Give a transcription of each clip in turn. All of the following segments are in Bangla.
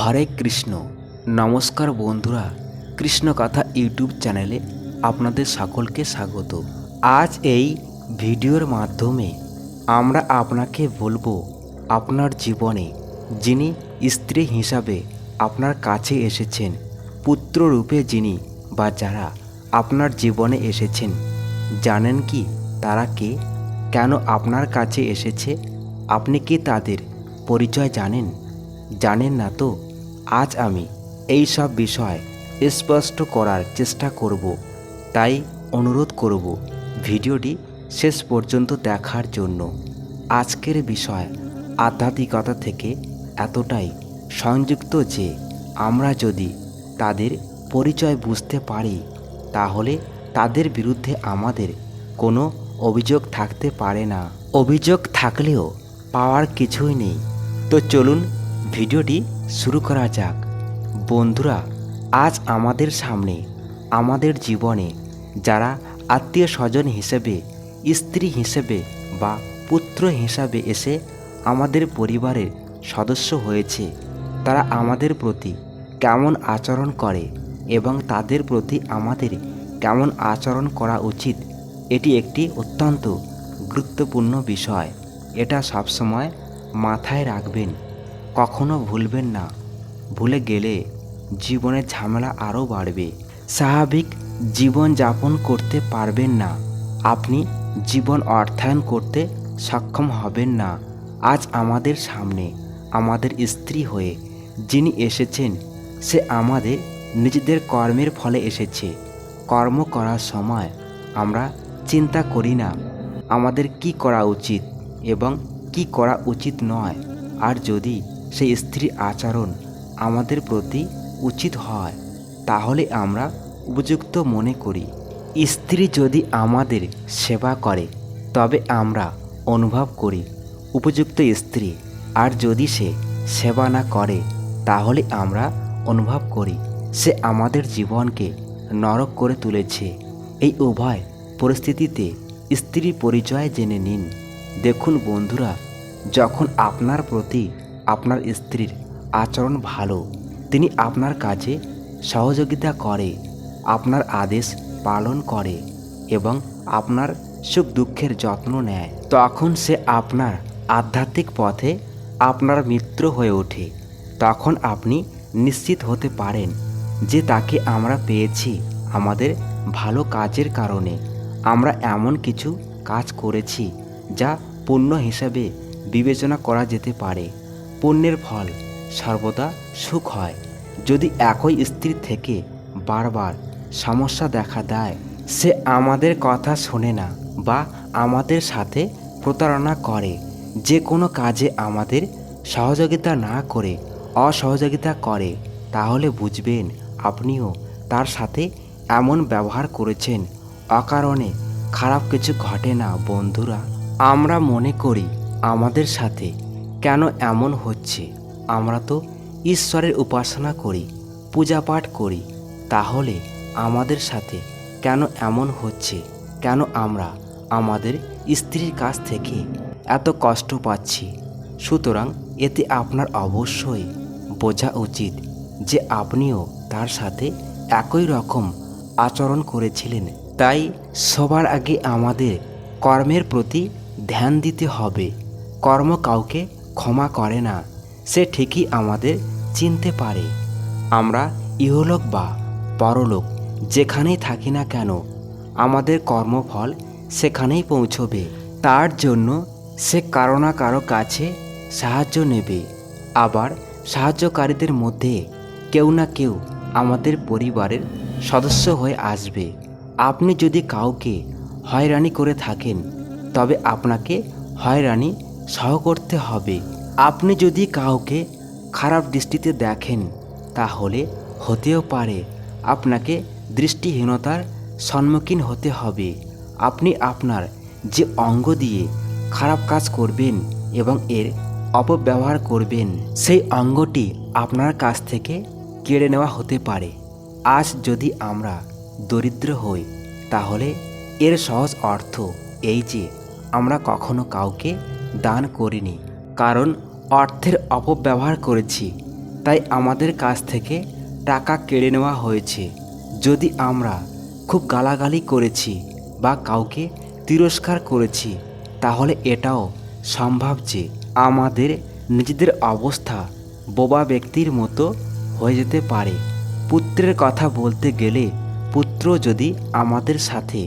হরে কৃষ্ণ। নমস্কার বন্ধুরা, কৃষ্ণ কথা ইউটিউব চ্যানেলে আপনাদের সকলকে স্বাগত। আজ এই ভিডিওর মাধ্যমে আমরা আপনাকে বলবো, আপনার জীবনে যিনি স্ত্রী হিসাবে আপনার কাছে এসেছেন, পুত্র রূপে যিনি বা যারা আপনার জীবনে এসেছেন, জানেন কি তারা কে, কেন আপনার কাছে এসেছে? আপনি কি তাদের পরিচয় জানেন? জানেন না তো? আজ আমি এই সব বিষয় স্পষ্ট করার চেষ্টা করব। তাই অনুরোধ করব ভিডিওটি শেষ পর্যন্ত দেখার জন্য। আজকের বিষয় আধ্যাত্মিকতা থেকে এতটাই সংযুক্ত যে আমরা যদি তাদের পরিচয় বুঝতে পারি, তাহলে তাদের বিরুদ্ধে আমাদের কোনো অভিযোগ থাকতে পারে না। অভিযোগ থাকলেও পাওয়ার কিছুই নেই। তো চলুন ভিডিওটি শুরু করা যাক। বন্ধুরা, আজ আমাদের সামনে আমাদের জীবনে যারা আত্মীয় স্বজন হিসেবে, স্ত্রী হিসেবে বা পুত্র হিসাবে এসে আমাদের পরিবারের সদস্য হয়েছে, তারা আমাদের প্রতি কেমন আচরণ করে এবং তাদের প্রতি আমাদের কেমন আচরণ করা উচিত, এটি একটি অত্যন্ত গুরুত্বপূর্ণ বিষয়। এটা সবসময় মাথায় রাখবেন, কখনো ভুলবেন না। ভুলে গেলে জীবনের ঝামেলা আরও বাড়বে। স্বাভাবিক জীবন যাপন করতে পারবেন না, আপনি জীবন অর্থায়ন করতে সক্ষম হবেন না। আজ আমাদের সামনে আমাদের স্ত্রী হয়ে যিনি এসেছেন, সে আমাদের নিজেদের কর্মের ফলে এসেছে। কর্ম করার সময় আমরা চিন্তা করি না আমাদের কি করা উচিত এবং কি করা উচিত নয়। আর যদি সেই স্ত্রীর আচরণ আমাদের প্রতি উচিত হয়, তাহলে আমরা উপযুক্ত মনে করি। স্ত্রী যদি আমাদের সেবা করে, তবে আমরা অনুভব করি উপযুক্ত স্ত্রী। আর যদি সে সেবা না করে, তাহলে আমরা অনুভব করি সে আমাদের জীবনকে নরক করে তুলেছে। এই উভয় পরিস্থিতিতে স্ত্রীর পরিচয় জেনে নিন। দেখুন বন্ধুরা, যখন আপনার প্রতি আপনার স্ত্রীর আচরণ ভালো, তিনি আপনার কাজে সহযোগিতা করে, আপনার আদেশ পালন করে এবং আপনার সুখ দুঃখের যত্ন নেয়, তখন সে আপনার আধ্যাত্মিক পথে আপনার মিত্র হয়ে ওঠে। তখন আপনি নিশ্চিত হতে পারেন যে তাকে আমরা পেয়েছি আমাদের ভালো কাজের কারণে। আমরা এমন কিছু কাজ করেছি যা পুণ্য হিসাবে বিবেচনা করা যেতে পারে। পুণ্যের ফল সর্বদা সুখ হয়। যদি একই স্ত্রী থেকে বারবার সমস্যা দেখা দেয়, সে আমাদের কথা শোনে না বা আমাদের সাথে প্রতারণা করে, যে কোনো কাজে আমাদের সহযোগিতা না করে অসহযোগিতা করে, তাহলে বুঝবেন আপনিও তার সাথে এমন ব্যবহার করেছেন। অকারণে খারাপ কিছু ঘটে না বন্ধুরা। আমরা মনে করি আমাদের সাথে কেন এমন হচ্ছে, আমরা তো ঈশ্বরের উপাসনা করি, পূজা পাঠ করি, তাহলে আমাদের সাথে কেন এমন হচ্ছে? কেন আমরা আমাদের স্ত্রীর কাছ থেকে এত কষ্ট পাচ্ছি? সুতরাং এতে আপনার অবশ্যই বোঝা উচিত যে আপনিও তার সাথে একই রকম আচরণ করেছিলেন। তাই সবার আগে আমাদের কর্মের প্রতি ধ্যান দিতে হবে। কর্ম কাউকে ক্ষমা করে না। সে ঠিকই আমাদের চিনতে পারে। আমরা ইহলোক বা পরলোক যেখানেই থাকি না কেন, আমাদের কর্মফল সেখানেই পৌঁছবে। তার জন্য সে কারো না কারো কাছে সাহায্য নেবে। আবার সাহায্যকারীদের মধ্যে কেউ না কেউ আমাদের পরিবারের সদস্য হয়ে আসবে। আপনি যদি কাউকে হয়রানি করে থাকেন, তবে আপনাকে হয়রানি সহ করতে হবে। আপনি যদি কাউকে খারাপ দৃষ্টিতে দেখেন, তাহলে হতেও পারে আপনাকে দৃষ্টিহীনতার সম্মুখীন হতে হবে। আপনি আপনার যে অঙ্গ দিয়ে খারাপ কাজ করবেন এবং এর অপব্যবহার করবেন, সেই অঙ্গটি আপনার কাছ থেকে কেড়ে নেওয়া হতে পারে। আজ যদি আমরা দরিদ্র হই, তাহলে এর সহজ অর্থ এই যে আমরা কখনো কাউকে দান করিনি, কারণ অর্থের অপব্যবহার করেছি। তাই আমাদের কাছ থেকে টাকা কেড়ে নেওয়া হয়েছে। যদি আমরা খুব গালাগালি করেছি বা কাউকে তিরস্কার করেছি, তাহলে এটাও সম্ভব যে আমাদের নিজেদের অবস্থা বোবা ব্যক্তির মতো হয়ে যেতে পারে। পুত্রের কথা বলতে গেলে পুত্র যদি আমাদের সাথে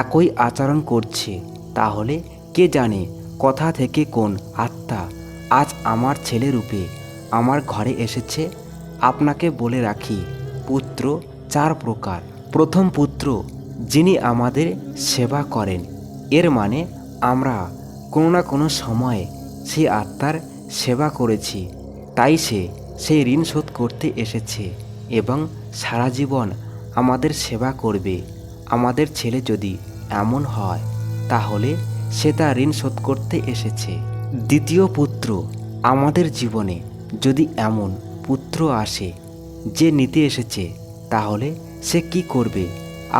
একই আচরণ করছে, তাহলে কে জানে কোথা থেকে কোন আত্মা আজ আমার ছেলে রূপে আমার ঘরে এসেছে। আপনাকে বলে রাখি, পুত্র 4 প্রকার। প্রথম পুত্র, যিনি আমাদের সেবা করেন। এর মানে আমরা কোনো না কোনো সময়ে সেই আত্মার সেবা করেছি, তাই সে সেই ঋণ শোধ করতে এসেছে এবং সারা জীবন আমাদের সেবা করবে। আমাদের ছেলে যদি এমন হয়, তাহলে সে তার ঋণ শোধ করতে এসেছে। দ্বিতীয় পুত্র, আমাদের জীবনে যদি এমন পুত্র আসে যে নিতে এসেছে, তাহলে সে কি করবে?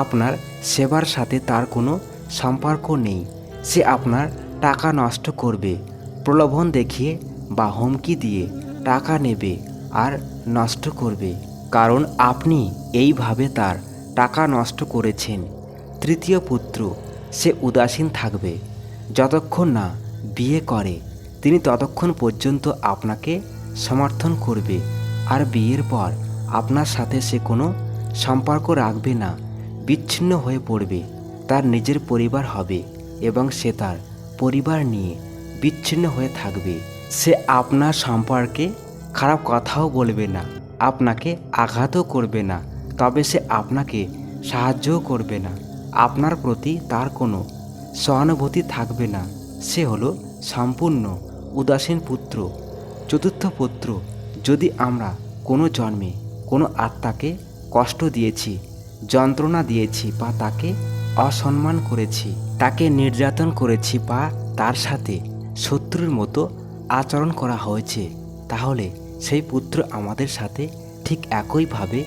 আপনার সেবার সাথে তার কোনো সম্পর্ক নেই। সে আপনার টাকা নষ্ট করবে, প্রলোভন দেখিয়ে বা হুমকি দিয়ে টাকা নেবে আর নষ্ট করবে, কারণ আপনি এইভাবে তার টাকা নষ্ট করেছেন। তৃতীয় পুত্র, সে উদাসীন থাকবে। যতক্ষণ না বিয়ে করে তিনি ততক্ষণ পর্যন্ত আপনাকে সমর্থন করবে, আর বিয়ের পর আপনার সাথে সে কোনো সম্পর্ক রাখবে না, বিচ্ছিন্ন হয়ে পড়বে। তার নিজের পরিবার হবে এবং সে তার পরিবার নিয়ে বিচ্ছিন্ন হয়ে থাকবে। সে আপনার সম্পর্কে খারাপ কথাও বলবে না, আপনাকে আঘাতও করবে না, তবে সে আপনাকে সাহায্যও করবে না। আপনার প্রতি তার কোনো সহানুভূতি থাকবে না। সে হলো সম্পূর্ণ উদাসীন পুত্র। চতুর্থ পুত্র, যদি আমরা কোনো জন্মে কোনো আত্মাকে কষ্ট দিয়েছি, যন্ত্রণা দিয়েছি বা তাকে অসম্মান করেছি, তাকে নির্যাতন করেছি বা তার সাথে শত্রুর মতো আচরণ করা হয়েছে, তাহলে সেই পুত্র আমাদের সাথে ঠিক একইভাবে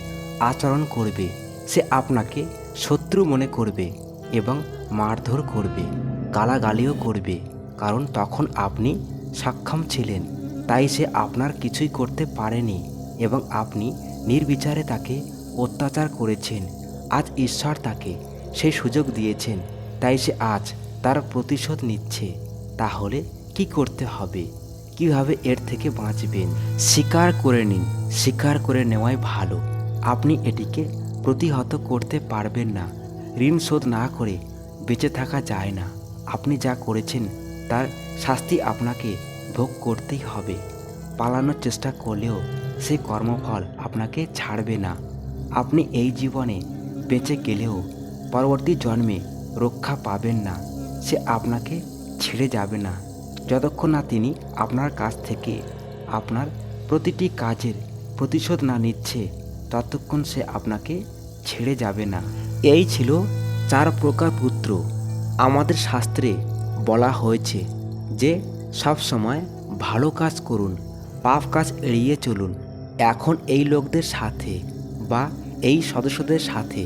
আচরণ করবে। সে আপনাকে শত্রু মনে করবে এবং মারধর করবে, গালাগালিও করবে, কারণ তখন আপনি সক্ষম ছিলেন, তাই সে আপনার কিছুই করতে পারেনি এবং আপনি নির্বিচারে তাকে অত্যাচার করেছেন। আজ ঈশ্বর তাকে সেই সুযোগ দিয়েছেন, তাই সে আজ তার প্রতিশোধ নিচ্ছে। তাহলে কি করতে হবে? কিভাবে এর থেকে বাঁচবেন? স্বীকার করে নিন। স্বীকার করে নেওয়াই ভালো। আপনি এটিকে প্রতিহত করতে পারবেন না। ঋণ শোধ না করে বেঁচে থাকা যায় না। আপনি যা করেছেন তার শাস্তি আপনাকে ভোগ করতেই হবে। পালানোর চেষ্টা করলেও সেই কর্মফল আপনাকে ছাড়বে না। আপনি এই জীবনে বেঁচে গেলেও পরবর্তী জন্মে রক্ষা পাবেন না। সে আপনাকে ছেড়ে যাবে না যতক্ষণ না তিনি আপনার কাছ থেকে আপনার প্রতিটি কাজের প্রতিশোধ না নিচ্ছে, ততক্ষণ সে আপনাকে ছেড়ে যাবে না। এই ছিল 4 প্রকার পুত্র। আমাদের শাস্ত্রে বলা হয়েছে যে সব সময় ভালো কাজ করুন, পাপ কাজ এড়িয়ে চলুন। এখন এই লোকদের সাথে বা এই সদস্যদের সাথে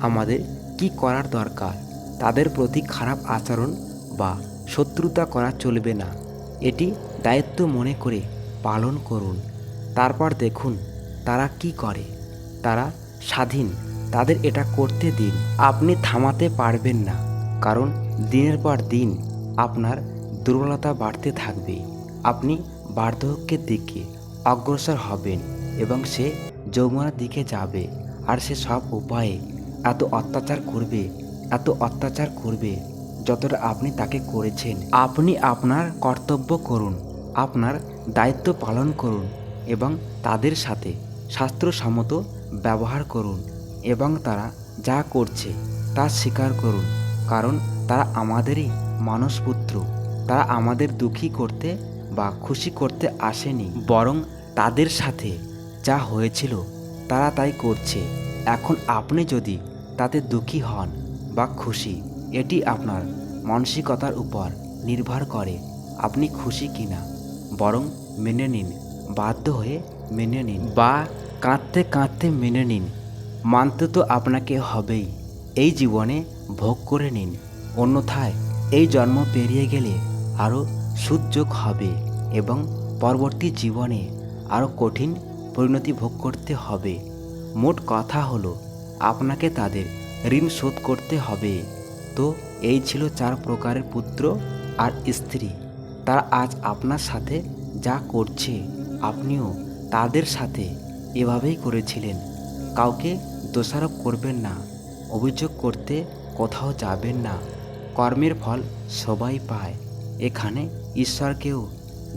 আমাদের কি করার দরকার? তাদের প্রতি খারাপ আচরণ বা শত্রুতা করা চলবে না। এটি দায়িত্ব মনে করে পালন করুন। তারপর দেখুন তারা কি করে। তারা স্বাধীন, তাদের এটা করতে দিন। আপনি থামাতে পারবেন না, কারণ দিনের পর দিন আপনার দুর্বলতা বাড়তে থাকবে। আপনি বার্ধক্যের দিকে অগ্রসর হবেন এবং সে যৌবনের দিকে যাবে, আর সে সব উপায়ে এত অত্যাচার করবে যতটা আপনি তাকে করেছেন। আপনি আপনার কর্তব্য করুন, আপনার দায়িত্ব পালন করুন এবং তাদের সাথে শাস্ত্রসম্মত ব্যবহার করুন এবং তারা যা করছে তা স্বীকার করুন, কারণ তারা আমাদেরই মানসপুত্র। তারা আমাদের দুঃখী করতে বা খুশি করতে আসেনি, বরং তাদের সাথে যা হয়েছিল তারা তাই করছে। এখন আপনি যদি তাতে দুঃখী হন বা খুশি, এটি আপনার মানসিকতার উপর নির্ভর করে আপনি খুশি কিনা। বরং মেনে নিন, বাধ্য হয়ে মেনে নিন বা কাঁদতে কাঁদতে মেনে নিন। মানতে তো আপনাকে হবেই। এই জীবনে ভোগ করে নিন, অন্যথায় এই জন্ম পেরিয়ে গেলে আরও সুযোগ হবে এবং পরবর্তী জীবনে আরও কঠিন পরিণতি ভোগ করতে হবে। মোট কথা হলো আপনাকে তাদের ঋণ শোধ করতে হবে। তো এই ছিল 4 প্রকারের পুত্র আর স্ত্রী। তারা আজ আপনার সাথে যা করছে আপনিও তাদের সাথে এভাবেই করেছিলেন। কাউকে দোষারোপ করবেন না, অভিযোগ করতে কোথাও যাবেন না। কর্মের ফল সবাই পায়, এখানে ঈশ্বরকেও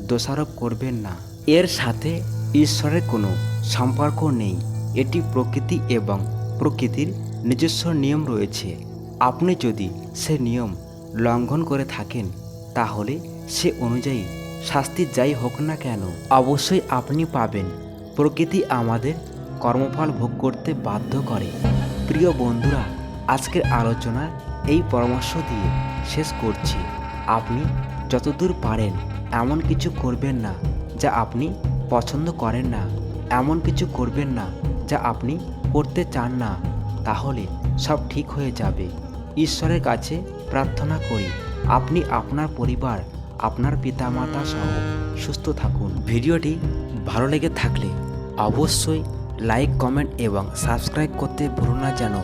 দোষারোপ করবেন না। এর সাথে ঈশ্বরের কোনো সম্পর্ক নেই। এটি প্রকৃতি এবং প্রকৃতির নিজস্ব নিয়ম রয়েছে। আপনি যদি সে নিয়ম লঙ্ঘন করে থাকেন তাহলে সে অনুযায়ী শাস্তি যাই হোক না কেন অবশ্যই আপনি পাবেন। প্রকৃতি আমাদের কর্মফল ভোগ করতে বাধ্য করে। প্রিয় বন্ধুরা, আজকের আলোচনা এই পরামর্শ দিয়ে শেষ করছি। আপনি যতদূর পারেন এমন কিছু করবেন না যা আপনি পছন্দ করেন না, এমন কিছু করবেন না যা আপনি করতে চান না, তাহলে সব ঠিক হয়ে যাবে। ঈশ্বরের কাছে প্রার্থনা করি আপনি আপনার পরিবার, আপনার পিতামাতা সহ সুস্থ থাকুন। ভিডিওটি ভালো লেগে থাকলে অবশ্যই লাইক, কমেন্ট এবং সাবস্ক্রাইব করতে ভুলুন না যেন।